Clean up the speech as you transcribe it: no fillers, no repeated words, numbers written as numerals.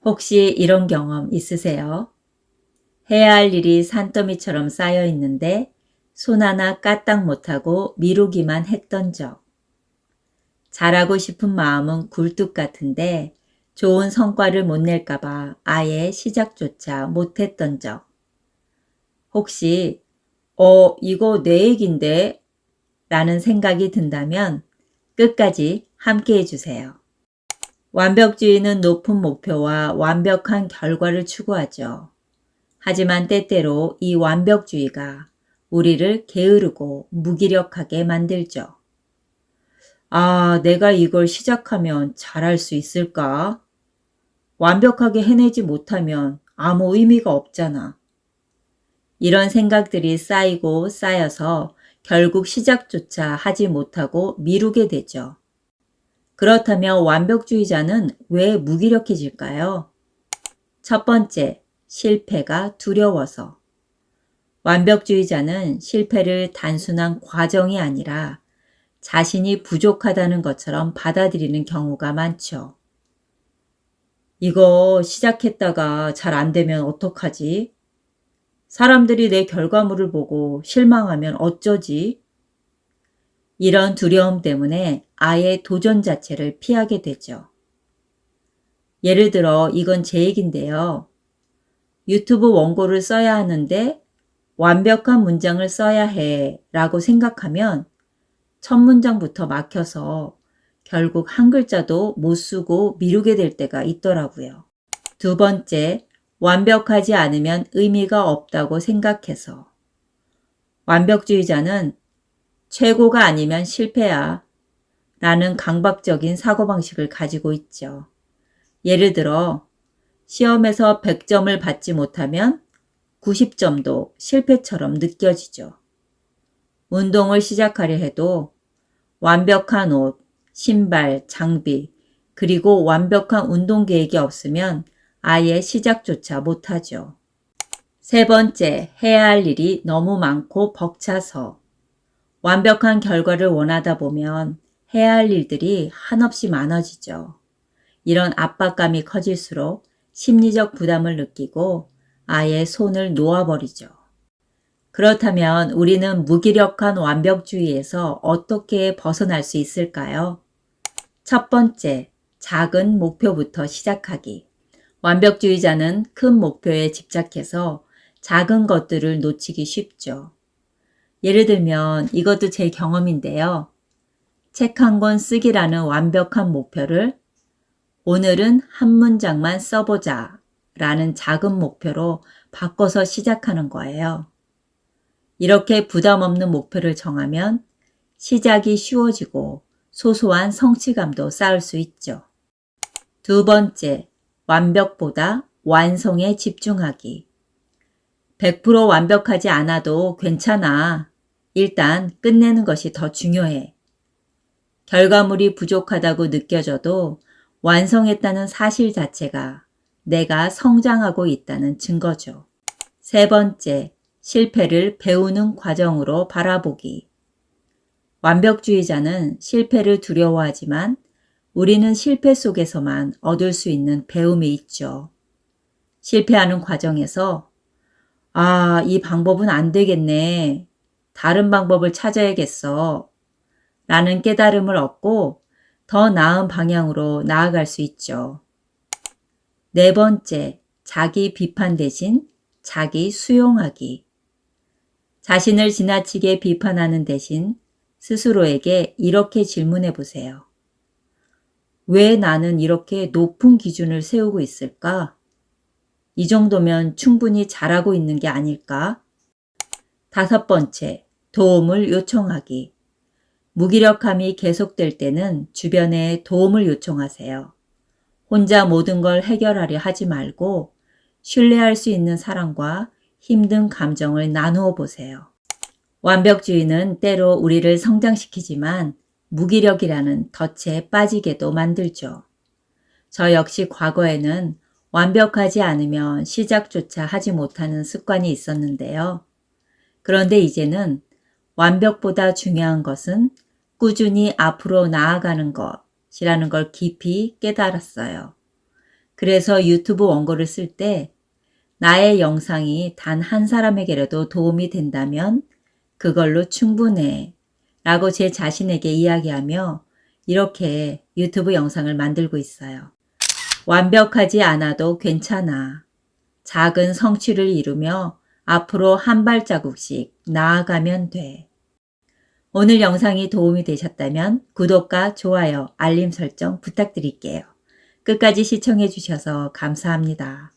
혹시 이런 경험 있으세요? 해야 할 일이 산더미처럼 쌓여 있는데 손 하나 까딱 못하고 미루기만 했던 적. 잘하고 싶은 마음은 굴뚝 같은데 좋은 성과를 못 낼까봐 아예 시작조차 못했던 적. 혹시 이거 내 얘긴데? 라는 생각이 든다면 끝까지 함께 해주세요. 완벽주의는 높은 목표와 완벽한 결과를 추구하죠. 하지만 때때로 이 완벽주의가 우리를 게으르고 무기력하게 만들죠. 내가 이걸 시작하면 잘할 수 있을까? 완벽하게 해내지 못하면 아무 의미가 없잖아. 이런 생각들이 쌓이고 쌓여서 결국 시작조차 하지 못하고 미루게 되죠. 그렇다면 완벽주의자는 왜 무기력해질까요? 첫 번째, 실패가 두려워서. 완벽주의자는 실패를 단순한 과정이 아니라 자신이 부족하다는 것처럼 받아들이는 경우가 많죠. 이거 시작했다가 잘 안 되면 어떡하지? 사람들이 내 결과물을 보고 실망하면 어쩌지? 이런 두려움 때문에 아예 도전 자체를 피하게 되죠. 예를 들어 이건 제 얘긴데요. 유튜브 원고를 써야 하는데 완벽한 문장을 써야 해 라고 생각하면 첫 문장부터 막혀서 결국 한 글자도 못 쓰고 미루게 될 때가 있더라고요. 두 번째, 완벽하지 않으면 의미가 없다고 생각해서. 완벽주의자는 최고가 아니면 실패야 라는 강박적인 사고방식을 가지고 있죠. 예를 들어 시험에서 100점을 받지 못하면 90점도 실패처럼 느껴지죠. 운동을 시작하려 해도 완벽한 옷, 신발, 장비, 그리고 완벽한 운동 계획이 없으면 아예 시작조차 못하죠. 세 번째, 해야 할 일이 너무 많고 벅차서. 완벽한 결과를 원하다 보면 해야 할 일들이 한없이 많아지죠. 이런 압박감이 커질수록 심리적 부담을 느끼고 아예 손을 놓아버리죠. 그렇다면 우리는 무기력한 완벽주의에서 어떻게 벗어날 수 있을까요? 첫 번째, 작은 목표부터 시작하기. 완벽주의자는 큰 목표에 집착해서 작은 것들을 놓치기 쉽죠. 예를 들면 이것도 제 경험인데요. 책 한 권 쓰기라는 완벽한 목표를 오늘은 한 문장만 써보자 라는 작은 목표로 바꿔서 시작하는 거예요. 이렇게 부담 없는 목표를 정하면 시작이 쉬워지고 소소한 성취감도 쌓을 수 있죠. 두 번째, 완벽보다 완성에 집중하기. 100% 완벽하지 않아도 괜찮아. 일단 끝내는 것이 더 중요해. 결과물이 부족하다고 느껴져도 완성했다는 사실 자체가 내가 성장하고 있다는 증거죠. 세 번째, 실패를 배우는 과정으로 바라보기. 완벽주의자는 실패를 두려워하지만 우리는 실패 속에서만 얻을 수 있는 배움이 있죠. 실패하는 과정에서 이 방법은 안 되겠네. 다른 방법을 찾아야겠어. 라는 깨달음을 얻고 더 나은 방향으로 나아갈 수 있죠. 네 번째, 자기 비판 대신 자기 수용하기. 자신을 지나치게 비판하는 대신 스스로에게 이렇게 질문해 보세요. 왜 나는 이렇게 높은 기준을 세우고 있을까? 이 정도면 충분히 잘하고 있는 게 아닐까? 다섯 번째, 도움을 요청하기. 무기력함이 계속될 때는 주변에 도움을 요청하세요. 혼자 모든 걸 해결하려 하지 말고 신뢰할 수 있는 사람과 힘든 감정을 나누어 보세요. 완벽주의는 때로 우리를 성장시키지만 무기력이라는 덫에 빠지게도 만들죠. 저 역시 과거에는 완벽하지 않으면 시작조차 하지 못하는 습관이 있었는데요. 그런데 이제는 완벽보다 중요한 것은 꾸준히 앞으로 나아가는 것이라는 걸 깊이 깨달았어요. 그래서 유튜브 원고를 쓸 때 나의 영상이 단 한 사람에게라도 도움이 된다면 그걸로 충분해 라고 제 자신에게 이야기하며 이렇게 유튜브 영상을 만들고 있어요. 완벽하지 않아도 괜찮아. 작은 성취를 이루며 앞으로 한 발자국씩 나아가면 돼. 오늘 영상이 도움이 되셨다면 구독과 좋아요, 알림 설정 부탁드릴게요. 끝까지 시청해 주셔서 감사합니다.